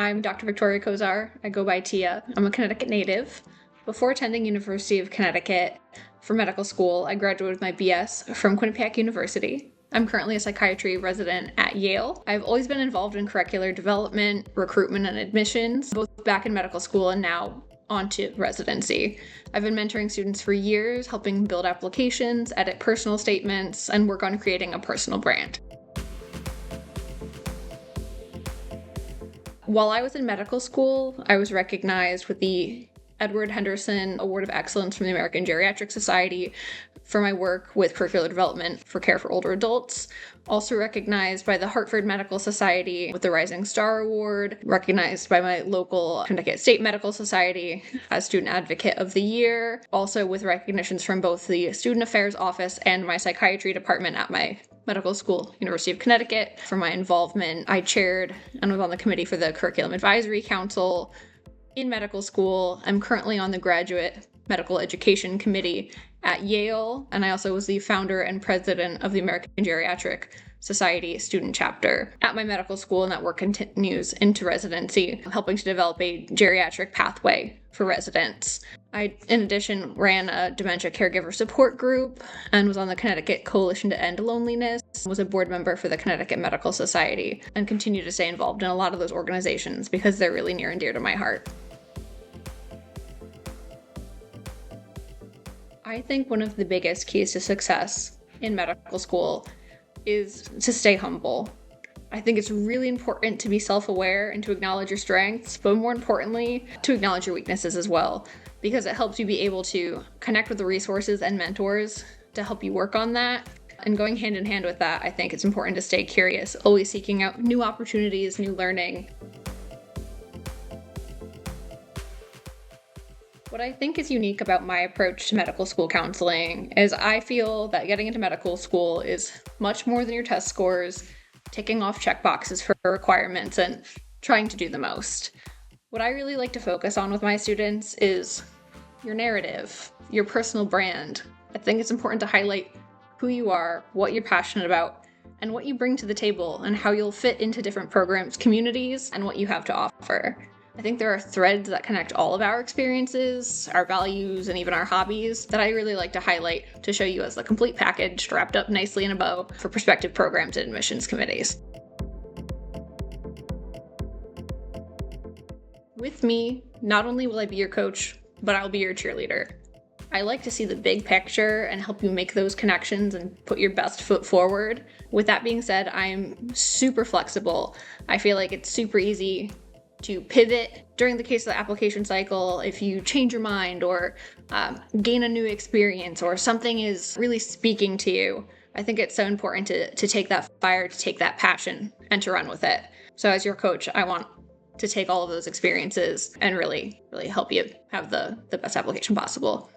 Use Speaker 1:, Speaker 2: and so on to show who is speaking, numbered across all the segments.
Speaker 1: I'm Dr. Victoria Kozar. I go by Tia. I'm a Connecticut native. Before attending University of Connecticut for medical school, I graduated with my BS from Quinnipiac University. I'm currently a psychiatry resident at Yale. I've always been involved in curricular development, recruitment, and admissions, both back in medical school and now onto residency. I've been mentoring students for years, helping build applications, edit personal statements, and work on creating a personal brand. While I was in medical school, I was recognized with the Edward Henderson Award of Excellence from the American Geriatric Society for my work with curricular development for care for older adults. Also recognized by the Hartford Medical Society with the Rising Star Award, recognized by my local Connecticut State Medical Society as Student Advocate of the Year, also with recognitions from both the Student Affairs Office and my psychiatry department at my medical school, University of Connecticut, for my involvement. I chaired and was on the committee for the Curriculum Advisory Council in medical school. I'm currently on the Graduate Medical Education Committee at Yale, and I also was the founder and president of the American Geriatric Society student chapter at my medical school, and that work continues into residency, helping to develop a geriatric pathway for residents. I, in addition, ran a dementia caregiver support group and was on the Connecticut Coalition to End Loneliness, was a board member for the Connecticut Medical Society, and continue to stay involved in a lot of those organizations because they're really near and dear to my heart. I think one of the biggest keys to success in medical school is to stay humble. I think it's really important to be self-aware and to acknowledge your strengths, but more importantly, to acknowledge your weaknesses as well, because it helps you be able to connect with the resources and mentors to help you work on that. And going hand in hand with that, I think it's important to stay curious, always seeking out new opportunities, new learning. What I think is unique about my approach to medical school counseling is I feel that getting into medical school is much more than your test scores, ticking off checkboxes for requirements, and trying to do the most. What I really like to focus on with my students is your narrative, your personal brand. I think it's important to highlight who you are, what you're passionate about, and what you bring to the table, and how you'll fit into different programs, communities, and what you have to offer. I think there are threads that connect all of our experiences, our values, and even our hobbies that I really like to highlight to show you as the complete package wrapped up nicely in a bow for prospective programs and admissions committees. With me, not only will I be your coach, but I'll be your cheerleader. I like to see the big picture and help you make those connections and put your best foot forward. With that being said, I'm super flexible. I feel like it's super easy to pivot during the case of the application cycle if you change your mind or gain a new experience or something is really speaking to you. I think it's so important to take that fire, to take that passion, and to run with it. So as your coach, I want to take all of those experiences and really, really help you have the best application possible.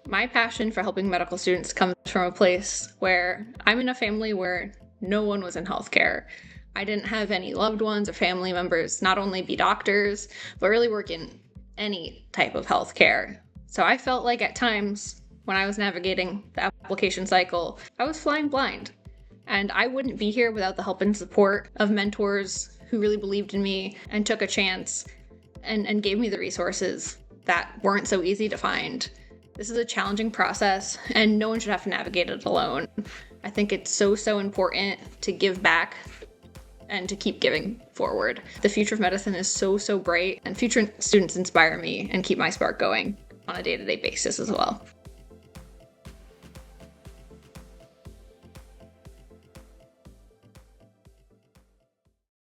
Speaker 1: My passion for helping medical students comes from a place where I'm in a family where no one was in healthcare. I didn't have any loved ones or family members not only be doctors, but really work in any type of healthcare. So I felt like at times when I was navigating the application cycle, I was flying blind. And I wouldn't be here without the help and support of mentors who really believed in me and took a chance and gave me the resources that weren't so easy to find. This is a challenging process, and no one should have to navigate it alone. I think it's so important to give back and to keep giving forward. The future of medicine is so bright, and future students inspire me and keep my spark going on a day-to-day basis as well.